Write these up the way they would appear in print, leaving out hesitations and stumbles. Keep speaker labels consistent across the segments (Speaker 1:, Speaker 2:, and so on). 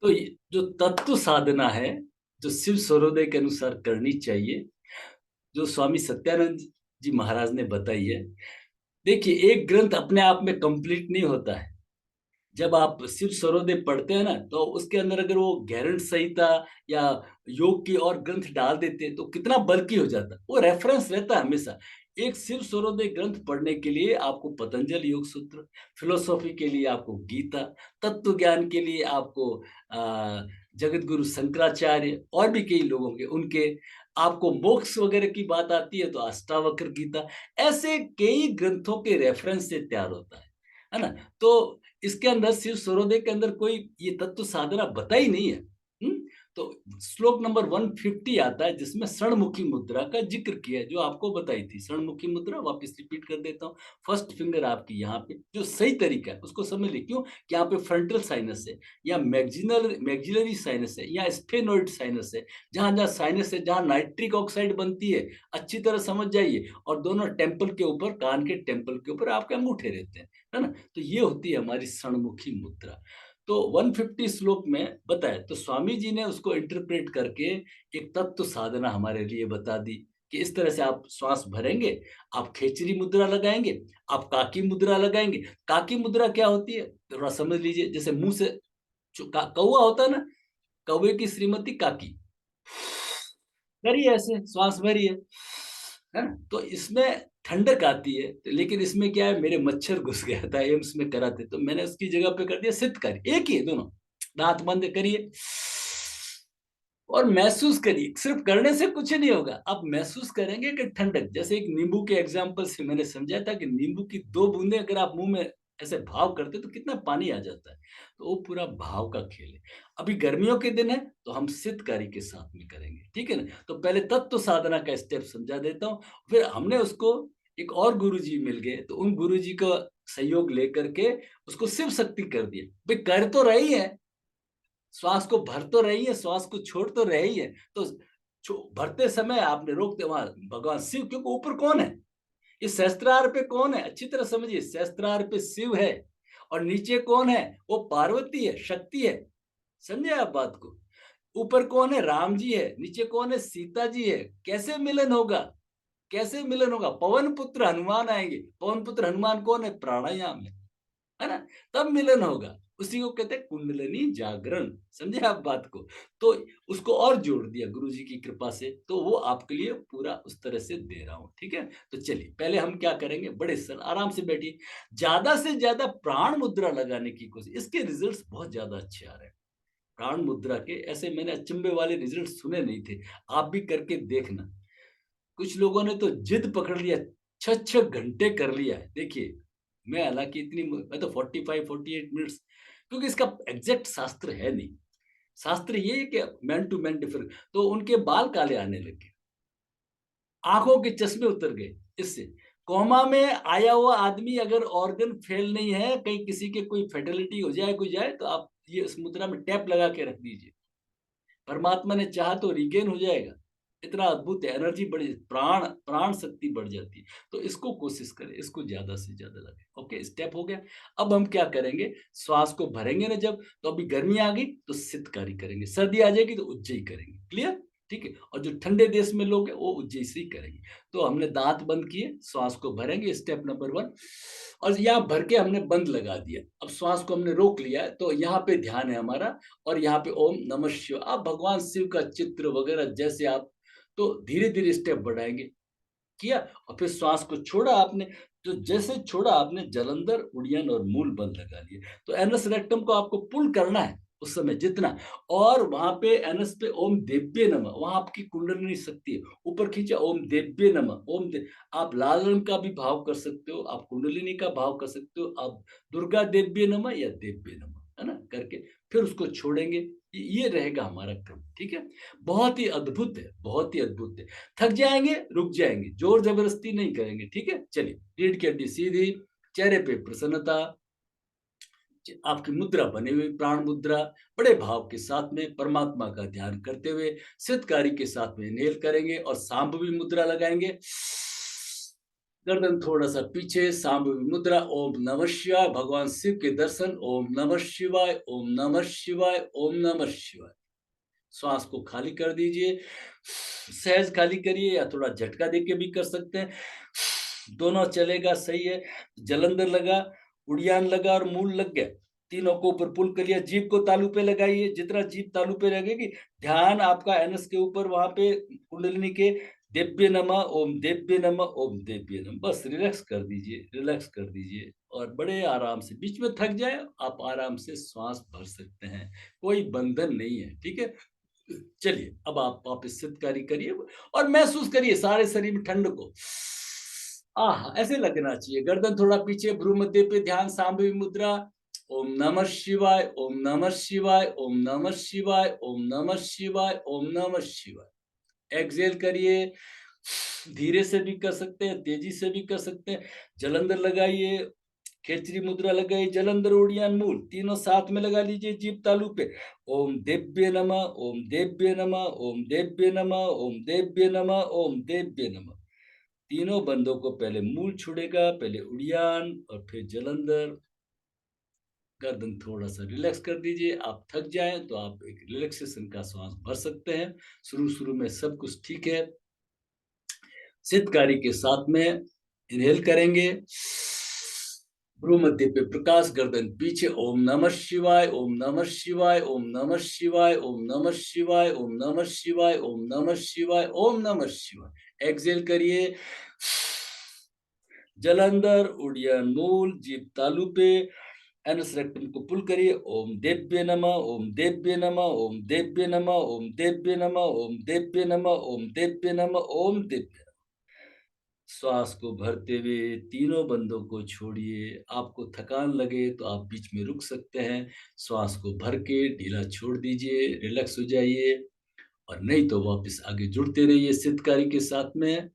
Speaker 1: तो ये जो तत्व साधना है, जो शिव सर्वोदय के अनुसार करनी चाहिए, जो स्वामी सत्यानंद जी महाराज ने बताई है। देखिए, एक ग्रंथ अपने आप में कंप्लीट नहीं होता है। जब आप शिव सर्वोदय पढ़ते हैं ना, तो उसके अंदर अगर वो गैरंट संहिता या योग की और ग्रंथ डाल देते हैं, तो कितना बल्कि हो जाता। वो रेफरेंस रहता है हमेशा। एक शिव सर्वोदय ग्रंथ पढ़ने के लिए आपको पतंजलि योग सूत्र, फिलोसॉफी के लिए आपको गीता, तत्व ज्ञान के लिए आपको जगत गुरु शंकराचार्य और भी कई लोगों के उनके, आपको मोक्ष वगैरह की बात आती है तो अष्टावक्र गीता, ऐसे कई ग्रंथों के रेफरेंस से तैयार होता है ना? तो इसके अंदर शिव सर्वोदय के अंदर कोई ये तत्व साधना बताई नहीं है। हुँ? तो श्लोक नंबर 150 आता है जिसमें षणमुखी मुद्रा का ज़िक्र किया है, जो आपको बताई थी। षणमुखी मुद्रा वापस रिपीट कर देता हूँ। फर्स्ट फिंगर आपकी यहाँ पे, जो सही तरीका है उसको समझ लीजिए। क्यों? कि यहाँ पे फ्रंटल साइनस है या मैक्सिलरी साइनस है या स्फेनोइड साइनस है। जहाँ-जहाँ साइनस है, जहाँ नाइट्रिक ऑक्साइड बनती है, अच्छी तरह समझ जाइए। और दोनों टेम्पल के ऊपर, कान के टेम्पल के ऊपर आपके अंगूठे रहते हैं। है ना? तो ये होती है हमारी षणमुखी मुद्रा। तो 150 श्लोक में बताया, तो स्वामी जी ने उसको इंटरप्रेट करके एक तत्व साधना हमारे लिए बता दी कि इस तरह से आप श्वास भरेंगे, आप खेचरी मुद्रा लगाएँगे, आप काकी मुद्रा लगाएँगे। काकी मुद्रा क्या होती है? थोड़ा समझ लीजिए, जैसे मुँह से जो का कौवा होता है ना, कौवे की श्रीमती काकी। करिए ऐसे, श्वास भरिए, है ना? तो इसमें ठंडक आती है, तो लेकिन इसमें क्या है, मेरे मच्छर घुस गया था एम्स में कराते, तो मैंने उसकी जगह पे कर दिया सितकारी, एक ही है दोनों। दाँत बंद करिए और महसूस करिए, सिर्फ करने से कुछ नहीं होगा। आप महसूस करेंगे कि ठंडक, जैसे एक नींबू के एग्ज़ाम्पल से मैंने समझाया था कि नींबू की 2 बूंदें अगर आप मुँह में ऐसे भाव करते, तो कितना पानी आ जाता है। तो वो पूरा भाव का खेल है। अभी गर्मियों के दिन है, तो हम सितकारी के साथ में करेंगे, ठीक है ना? तो पहले तत्व साधना का स्टेप समझा देता हूँ, फिर हमने उसको, एक और गुरुजी मिल गए, तो उन गुरुजी का सहयोग लेकर के उसको शिव शक्ति कर दिया। भई कर तो रही है, श्वास को भर तो रही है, श्वास को छोड़ तो रही है, तो छो भरते समय आपने रोक दिया वहाँ भगवान शिव, क्योंकि ऊपर कौन है? इस सहस्त्रार पे कौन है? अच्छी तरह समझिए, सहस्त्रार पे शिव है और नीचे कौन है? वो पार्वती है, शक्ति है। समझे आप बात को? ऊपर कौन है? राम जी है, नीचे कौन है? सीता जी है। कैसे मिलन होगा? कैसे मिलन होगा? पवन पुत्र हनुमान आएँगे। पवन पुत्र हनुमान कौन है? प्राणायाम है ना? तब मिलन होगा। उसी को कहते हैं कुंडलिनी जागरण। समझे आप बात को? तो उसको और जोड़ दिया गुरुजी की कृपा से, तो वो आपके लिए पूरा उस तरह से दे रहा हूँ, ठीक है? तो चलिए, पहले हम क्या करेंगे, बड़े सर आराम से बैठिए। ज़्यादा से ज़्यादा प्राण मुद्रा लगाने की कोशिश, इसके रिज़ल्ट्स बहुत ज़्यादा अच्छे आ रहे हैं। प्राण मुद्रा के ऐसे मैंने अचंभे वाले रिज़ल्ट सुने नहीं थे। आप भी करके देखना। कुछ लोगों ने तो जिद पकड़ लिया, 6-6 घंटे कर लिया है। देखिए, मैं हालाँकि मैं तो 45-48 मिनट्स, क्योंकि इसका एग्ज़ैक्ट शास्त्र है नहीं। शास्त्र ये है कि मैन टू मैन डिफर, तो उनके बाल काले आने लगे, आँखों के चश्मे उतर गए इससे। कोमा में आया हुआ आदमी अगर ऑर्गन फेल नहीं है, कहीं किसी के कोई फैटेलिटी हो जाए, कोई जाए, तो आप ये इस मुद्रा में टैप लगा के रख दीजिए। परमात्मा ने चाहा तो रिगेन हो जाएगा। इतना अद्भुत है, एनर्जी बढ़ी, प्राण प्राण शक्ति बढ़ जाती है। तो इसको कोशिश करें, इसको ज़्यादा से ज़्यादा लगाएँ। ओके, स्टेप हो गया। अब हम क्या करेंगे, श्वास को भरेंगे ना जब, तो अभी गर्मी आ गई तो सितकारी करेंगे, सर्दी आ जाएगी तो उज्जयी करेंगे। क्लियर? ठीक है? और जो ठंडे देश में लोग हैं वो उज्जयी से ही करेंगे। तो हमने दाँत बंद किए, श्वास को भरेंगे, स्टेप नंबर 1, और यहाँ भर के हमने बंद लगा दिया। अब श्वास को हमने रोक लिया है, तो यहाँ पे ध्यान है हमारा, और यहाँ पे ओम नमः शिवाय, आप भगवान शिव का चित्र वगैरह जैसे आप, तो धीरे-धीरे स्टेप बढ़ाएँगे, किया, और फिर श्वास को छोड़ा आपने, तो जैसे छोड़ा आपने, जलंधर, उड्डयन और मूल बल लगा लिए। तो एनस रेक्टम को आपको पुल करना है उस समय जितना, और वहाँ पे एनस पे ओम देव्ये नमः, वहाँ आपकी कुंडलिनी शक्ति है। ऊपर खींचा ओम देव्ये नमः, आप लाल रंग का भी भाव कर सकते हो, आप कुंडलिनी का भाव कर सकते हो, आप दुर्गा देव्ये नमः या देव्ये नमः, है ना? करके फिर उसको छोड़ेंगे। ये रहेगा हमारा क्रम, ठीक है? बहुत ही अद्भुत है, बहुत ही अद्भुत है। थक जाएँगे, रुक जाएँगे, ज़ोर ज़बरदस्ती नहीं करेंगे, ठीक है? चलिए, रीढ़ की हड्डी सीधी, चेहरे पे प्रसन्नता, आपकी मुद्रा बनी हुई प्राण मुद्रा, बड़े भाव के साथ में परमात्मा का ध्यान करते हुए, सितकारी के साथ में इन्हेल करेंगे और सांभवी मुद्रा लगाएँगे। गर्दन थोड़ा सा पीछे, सांभवी मुद्रा, ओम नमः शिवाय, भगवान शिव के दर्शन, ओम नमः शिवाय, ओम नमः शिवाय, ओम नमः शिवाय। श्वास को खाली कर दीजिए, सहज खाली करिए या थोड़ा झटका देके भी कर सकते हैं, दोनों चलेगा, सही है। जलंधर लगा, उड़ियान लगा और मूल लग गया, तीनों को ऊपर पुल कर लिया। जीभ को तालू पे लगाइए, जितना जीभ तालू पे लगेगी ध्यान आपका एनस के ऊपर, वहां पे कुंडलिनी के देव्य नमः, ओम देव्य नमः, ओम देव्य नमः। बस रिलैक्स कर दीजिए, रिलैक्स कर दीजिए और बड़े आराम से, बीच में थक जाए आप आराम से श्वास भर सकते हैं, कोई बंधन नहीं है, ठीक है। चलिए अब आप वापस चित्तकारी करिए और महसूस करिए सारे शरीर में ठंड को। आह, ऐसे लगना चाहिए। गर्दन थोड़ा पीछे, भ्रू मध्य पे ध्यान, सांभवी मुद्रा, ओम नमः शिवाय, ओम नमः शिवाय, ओम नमः शिवाय, ओम नमः शिवाय, ओम नमः शिवाय। एक्सहेल करिए, धीरे से भी कर सकते हैं, तेजी से भी कर सकते हैं। जलंधर लगाइए, खेचरी मुद्रा लगाई, जलंधर, उड़ियान, मूल, तीनों साथ में लगा लीजिए जीभ तालू पे। ओम देव्य नमः, ओम देव्य नमः, ओम देव्य नमः, ओम देव्य नमः, ओम देव्य नमः। तीनों बंदों को पहले मूल छुड़ेगा, पहले उड़ियान और फिर जलंधर। गर्दन थोड़ा सा रिलैक्स कर दीजिए। आप थक जाएं तो आप एक रिलैक्सेशन का श्वास भर सकते हैं। शुरू शुरू में सब कुछ ठीक है। सिद्धकारी के साथ में इनहेल करेंगे, भ्रू मध्य पे प्रकाश, गर्दन पीछे, ओम नमः शिवाय, ओम नमः शिवाय, ओम नमः शिवाय, ओम नमः शिवाय, ओम नमः शिवाय, ओम नमः शिवाय, ओम नमः शिवाय। एक्सहेल करिए, जलंधर, उड़ियन मूल, जीभ तालू पे, एनस रेक्टम को पुल करिए। ओम देव्य नमः, ओम देव्य नमः, ओम देव्य नमः, ओम देव्य नमः, ओम देव्य नमः, ओम देव्य नमः, ओम देव्य। श्वास को भरते हुए तीनों बंदों को छोड़िए। आपको थकान लगे तो आप बीच में रुक सकते हैं। श्वास को भर के ढीला छोड़ दीजिए, रिलैक्स हो जाइए और नहीं तो वापस आगे जुड़ते रहिए सिद्धकारी के साथ में।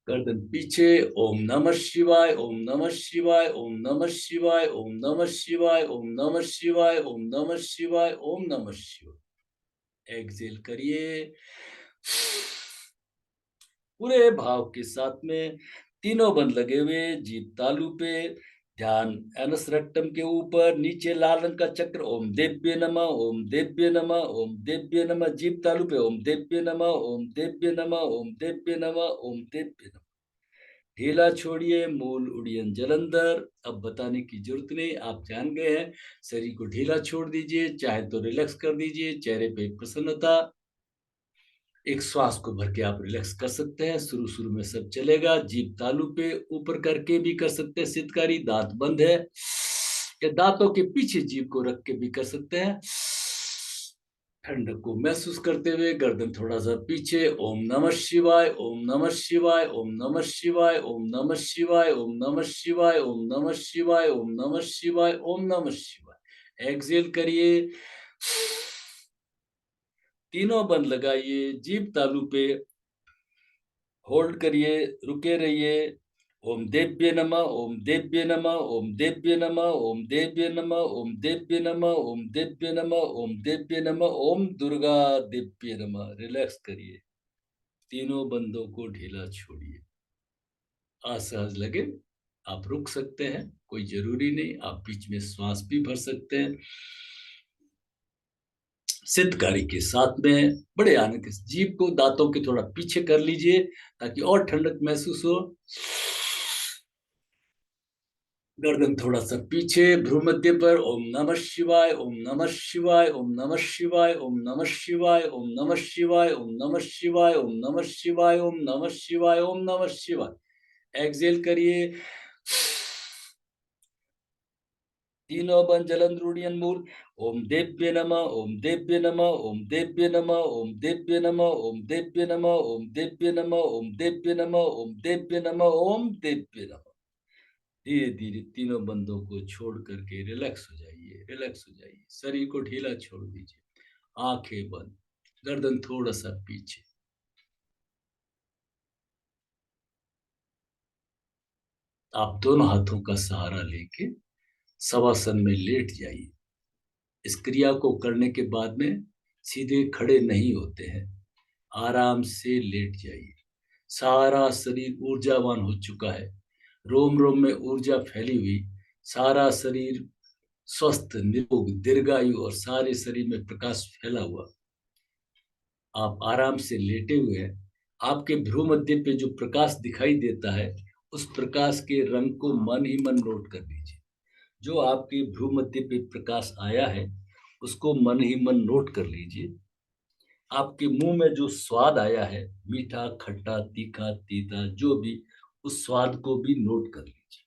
Speaker 1: गर्दन पीछे, ओम नमः शिवाय, ओम नमः शिवाय, ओम नमः शिवाय, ओम नमः शिवाय, ओम नमः शिवाय, ओम नमः शिवाय, ओम नमः शिवाय। एक्सहेल करिए पूरे भाव के साथ में, तीनों बंद लगे हुए, जीभ तालू पे, ध्यान एनस रेक्टम के ऊपर, नीचे लाल रंग का चक्र, ओम देव्य नमः, ओम देव्य नमः, ओम देव्य नमः, जीभ तालू पे, ओम देव्य नमः, ओम देव्य नमः, ओम देव्य नमः, ओम देव्य नमः। ढीला छोड़िए, मूल, उड़ियन, जलंधर। अब बताने की जरूरत नहीं, आप जान गए हैं। शरीर को ढीला छोड़ दीजिए, चाहे तो रिलैक्स कर दीजिए, चेहरे पे प्रसन्नता। एक श्वास को भर के आप रिलैक्स कर सकते हैं। शुरू शुरू में सब चलेगा, जीभ तालू पे ऊपर करके भी कर सकते हैं सिद्धकारी, दांत बंद है या दांतों के पीछे जीभ को रख के भी कर सकते हैं। ठंडक को महसूस करते हुए गर्दन थोड़ा सा पीछे, ओम नमः शिवाय, ओम नमः शिवाय, ओम नमः शिवाय, ओम नमः शिवाय, ओम नमः शिवाय, ओम नमः शिवाय, ओम नमः शिवाय, ओम नमः शिवाय। एक्सहेल करिए, तीनों बंद लगाइए, जीभ तालू पे होल्ड करिए, रुके रहिए। ओम देव्य नमः, ओम देव्य नमः, ओम देव्य नमः, ओम देव्य नमः, ओम देव्य नमः, ओम देव्य नमः, ओम देव्य नमः, ओम दुर्गा देव्य नमः। रिलैक्स करिए, तीनों बंदों को ढीला छोड़िए। असहज लगे आप रुक सकते हैं, कोई जरूरी नहीं, आप बीच में श्वास भी भर सकते हैं। सिद्धकारी के साथ में बड़े आनंद के जीभ को दांतों के थोड़ा पीछे कर लीजिए ताकि और ठंडक महसूस हो। गर्दन थोड़ा सा पीछे, भ्रू मध्य पर, ओम नमः शिवाय, ओम नमः शिवाय, ओम नमः शिवाय, ओम नमः शिवाय, ओम नमः शिवाय, ओम नमः शिवाय, ओम नमः शिवाय, ओम नमः शिवाय, ओम नमः शिवाय। एक्सहेल करिए, तीनों बन, जलंधर, उड़ियन मूल, ओम देव्य नमः, ओम देव्य नमः, ओम देव्य नमः, ओम देव्य नमः, ओम देव्य नमः, ओम देव्य नमः, ओम देव्य नमः, ओम देव्य नमः, ओम देव्य नमः। धीरे धीरे तीनों बंदों को छोड़ करके रिलैक्स हो जाइए, रिलैक्स हो जाइए, शरीर को ढीला छोड़ दीजिए, आंखें बंद, गर्दन थोड़ा सा पीछे। आप दोनों हाथों का सहारा लेके शवासन में लेट जाइए। इस क्रिया को करने के बाद में सीधे खड़े नहीं होते हैं, आराम से लेट जाइए। सारा शरीर ऊर्जावान हो चुका है, रोम रोम में ऊर्जा फैली हुई, सारा शरीर स्वस्थ, निरोग, दीर्घायु और सारे शरीर में प्रकाश फैला हुआ। आप आराम से लेटे हुए हैं। आपके भ्रू मध्य पे जो प्रकाश दिखाई देता है, उस प्रकाश के रंग को मन ही मन नोट कर लीजिए। जो आपके भ्रू मध्य पे प्रकाश आया है, उसको मन ही मन नोट कर लीजिए। आपके मुंह में जो स्वाद आया है, मीठा, खट्टा, तीखा, तीता, जो भी, उस स्वाद को भी नोट कर लीजिए।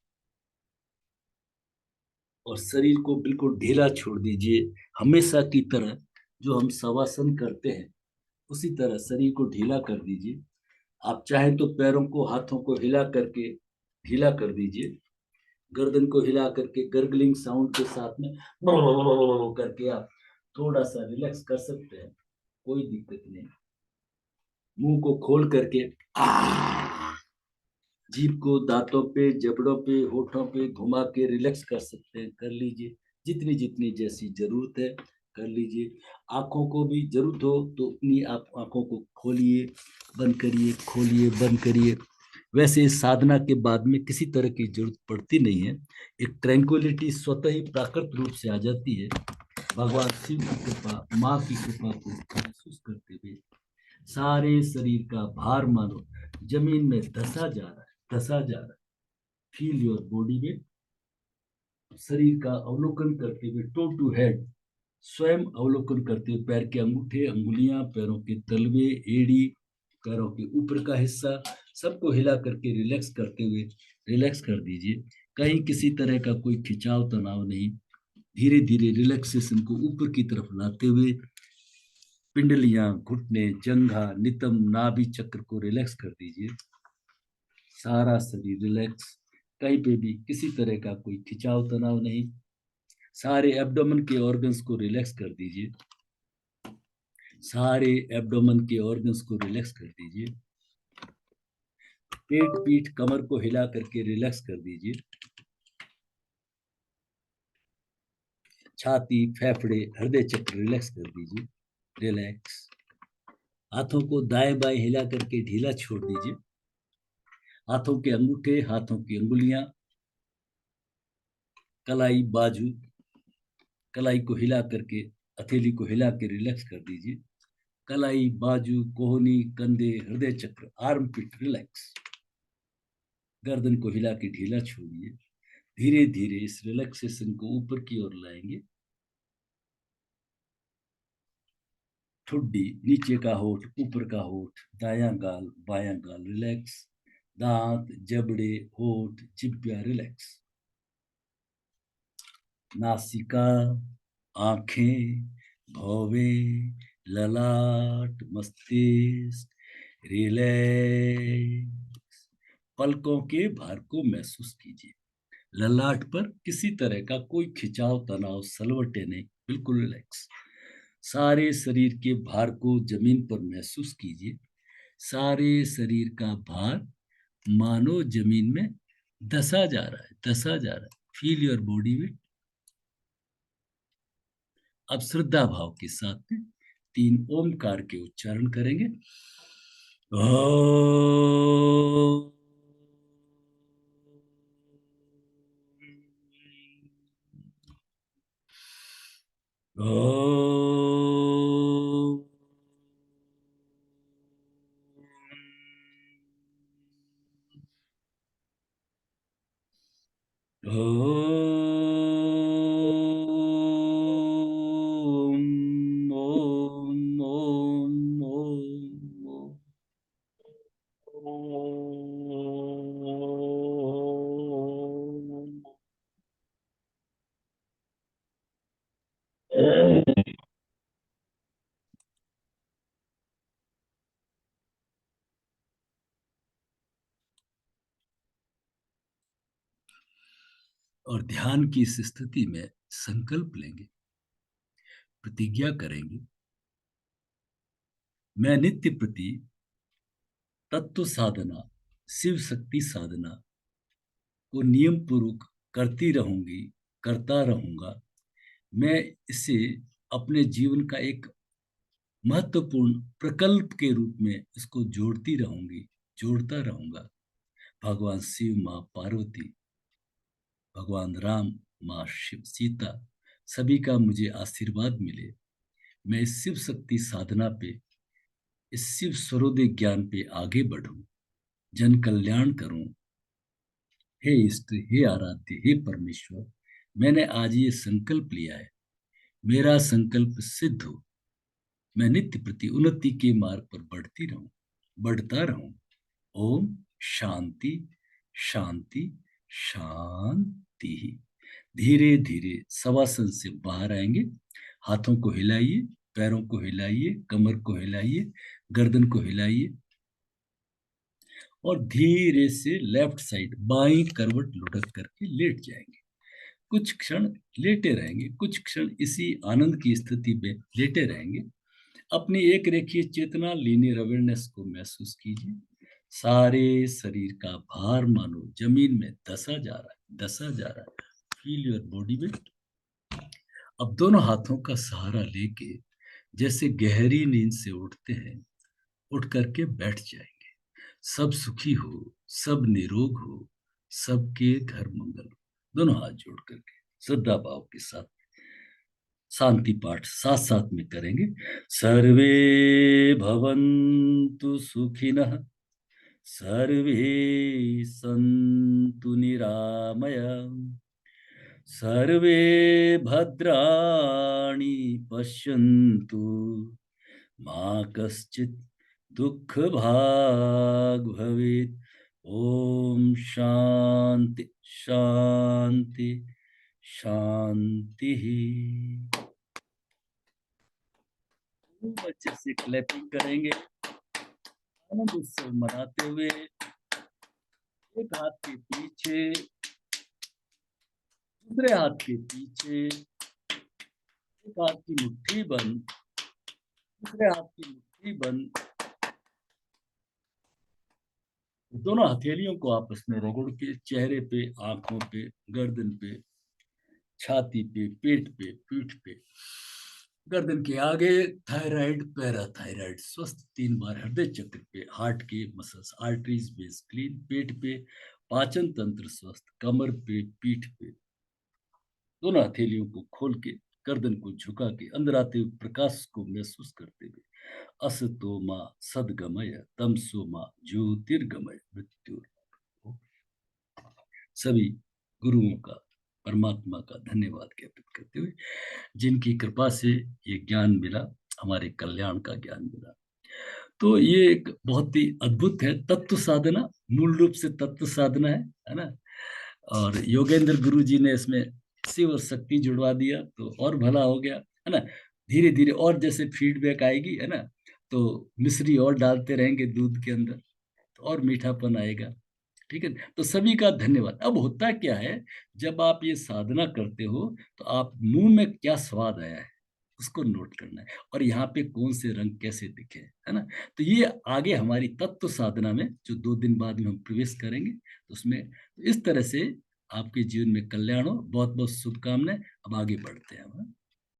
Speaker 1: और शरीर को बिल्कुल ढीला छोड़ दीजिए। हमेशा की तरह जो हम शवासन करते हैं, उसी तरह शरीर को ढीला कर दीजिए। आप चाहें तो पैरों को, हाथों को हिला करके ढीला कर दीजिए। गर्दन को हिला करके गर्गलिंग साउंड के साथ में करके आप थोड़ा सा रिलैक्स कर सकते हैं, कोई दिक्कत नहीं। मुंह को खोल करके जीभ को दांतों पे, जबड़ों पे, होठों पे घुमा के रिलैक्स कर सकते हैं, कर लीजिए। जितनी जितनी जैसी जरूरत है कर लीजिए। आंखों को भी जरूरत हो तो अपनी आप आंखों को खोलिए, बंद करिए, खोलिए, बंद करिए। वैसे इस साधना के बाद में किसी तरह की जरूरत पड़ती नहीं है। एक ट्रैंक्विलिटी स्वतः ही प्राकृतिक रूप से आ जाती है। भगवान शिव की कृपा, माँ की कृपा को महसूस करते हुए सारे शरीर का भार मानो जमीन में धसा जा रहा है, धसा जा रहा है। Feel your body weight. शरीर का अवलोकन करते हुए, टो टू हेड, स्वयं अवलोकन करते हुए पैर के अंगूठे, अंगुलियां, पैरों के तलवे, एड़ी, पैरों के ऊपर का हिस्सा, सबको हिला करके रिलैक्स करते हुए रिलैक्स कर दीजिए। कहीं किसी तरह का कोई खिंचाव, तनाव नहीं। धीरे धीरे रिलैक्सेशन को ऊपर की तरफ लाते हुए पिंडलियां, घुटने, जंघा, नितंब, नाभि चक्र को रिलैक्स कर दीजिए। सारा शरीर रिलैक्स, कहीं पे भी किसी तरह का कोई खिंचाव, तनाव नहीं। सारे एब्डोमेन के ऑर्गन्स को रिलैक्स कर दीजिए। सारे एब्डोमेन के ऑर्गन्स को रिलैक्स कर दीजिए। पेट, पीठ, कमर को हिला करके रिलैक्स कर दीजिए। छाती, फेफड़े, हृदय चक्र रिलैक्स कर दीजिए। रिलैक्स। हाथों को दाएं बाएं हिला करके ढीला छोड़ दीजिए। हाथों के अंगूठे, हाथों की अंगुलियां, कलाई, बाजू, कलाई को हिला करके, हथेली को हिला के रिलैक्स कर दीजिए। कलाई, बाजू, कोहनी, कंधे, हृदय चक्र, आर्म पिट रिलैक्स। गर्दन को हिला के ढीला छोड़िए। धीरे धीरे इस रिलैक्सेशन को ऊपर की ओर लाएंगे। ठुड्डी, नीचे का होठ, ऊपर का होठ, दायां गाल, बायां गाल रिलैक्स। दांत, जबड़े, होठ, चिब्बिया रिलैक्स। नासिका, आंखें, भौवे, ललाट, मस्तिष्क रिलैक्स। पलकों के भार को महसूस कीजिए। ललाट पर किसी तरह का कोई खिंचाव, तनाव, सलवटे नहीं, बिल्कुल रिलैक्स। सारे शरीर के भार को जमीन पर महसूस कीजिए। सारे शरीर का भार मानो जमीन में धसा जा रहा है, धसा जा रहा है। Feel your body weight. अब श्रद्धा भाव के साथ में 3 ओमकार के उच्चारण करेंगे। ओम। ओम। ओम। ओम। ओम। ओम। और ध्यान की इस स्थिति में संकल्प लेंगे, प्रतिज्ञा करेंगे। मैं नित्य प्रति तत्व साधना, शिव शक्ति साधना को नियम पूर्वक करती रहूंगी, करता रहूंगा। मैं इसे अपने जीवन का एक महत्वपूर्ण प्रकल्प के रूप में इसको जोड़ती रहूंगी, जोड़ता रहूंगा। भगवान शिव, माँ पार्वती, भगवान राम, माँ शिव सीता, सभी का मुझे आशीर्वाद मिले। मैं इस शिव शक्ति साधना पे, इस शिव स्वरोदय ज्ञान पे आगे बढ़ूं, जन कल्याण करूं। हे इष्ट, हे आराध्य, हे परमेश्वर, मैंने आज ये संकल्प लिया है, मेरा संकल्प सिद्ध हो, मैं नित्य प्रति उन्नति के मार्ग पर बढ़ती रहूं, बढ़ता रहूं। ओम शांति शांति शांति। धीरे धीरे शवासन से बाहर आएंगे। हाथों को हिलाइए, पैरों को हिलाइए, कमर को हिलाइए, गर्दन को हिलाइए और धीरे से लेफ्ट साइड बाईं करवट लुढ़क करके लेट जाएंगे। कुछ क्षण लेटे रहेंगे, कुछ क्षण इसी आनंद की स्थिति में लेटे रहेंगे। अपनी एक रेखीय चेतना, लीनियर अवेयरनेस को महसूस कीजिए। सारे शरीर का भार मानो जमीन में दसा जा रहा है, दसा जा रहा है। Feel your body weight. अब दोनों हाथों का सहारा लेके जैसे गहरी नींद से उठते हैं, उठ करके बैठ जाएंगे। सब सुखी हो, सब निरोग हो, सबके घर मंगल हो। दोनों हाथ जोड़ करके श्रद्धा भाव के साथ शांति पाठ साथ साथ में करेंगे। सर्वे भवन्तु सुखिनः, सर्वे सन्तु निरामयाः, सर्वे भद्राणि पश्यन्तु, मा कश्चित् दुःख भाग् भवेत्। ओम शांति शांति शांति। खूब अच्छे से क्लैपिंग करेंगे, आनंद उत्सव मनाते हुए। एक हाथ के पीछे, दूसरे हाथ के पीछे, एक हाथ की मुट्ठी बंद, दूसरे हाथ की मुट्ठी बंद। दोनों हथेलियों को आपस में रगड़ के चेहरे पे, आंखों पे, गर्दन पे, छाती पे, पेट पे, पीठ पे, गर्दन के आगे थायराइड, पैराथायराइड स्वस्थ। 3 बार हृदय चक्र पे, हार्ट के मसल्स, आर्टरीज बेस क्लीन, पेट पे पाचन तंत्र स्वस्थ, कमर पे, पीठ पे। दोनों हथेलियों को खोल के, गर्दन को झुका के, अंदर आते हुए प्रकाश को महसूस करते हुए, असतो मां सद्गमय, तमसो मां ज्योतिर्गमय, मृत्यु। सभी गुरुओं का, परमात्मा का धन्यवाद ज्ञापित करते हुए, जिनकी कृपा से ये ज्ञान मिला, हमारे कल्याण का ज्ञान मिला। तो ये एक बहुत ही अद्भुत है तत्व साधना, मूल रूप से तत्व साधना है ना। और योगेंद्र गुरु जी ने इसमें शिव और शक्ति जुड़वा दिया तो और भला हो गया, है ना। धीरे धीरे और जैसे फीडबैक आएगी, है ना, तो मिश्री और डालते रहेंगे दूध के अंदर तो और मीठापन आएगा। ठीक है, तो सभी का धन्यवाद। अब होता क्या है, जब आप ये साधना करते हो तो आप मुंह में क्या स्वाद आया है उसको नोट करना है, और यहाँ पे कौन से रंग कैसे दिखे, है ना। तो ये आगे हमारी तत्व साधना में जो 2 दिन बाद में हम प्रवेश करेंगे, तो उसमें तो इस तरह से आपके जीवन में कल्याण हो। बहुत बहुत शुभकामनाएं। अब आगे बढ़ते हैं हम।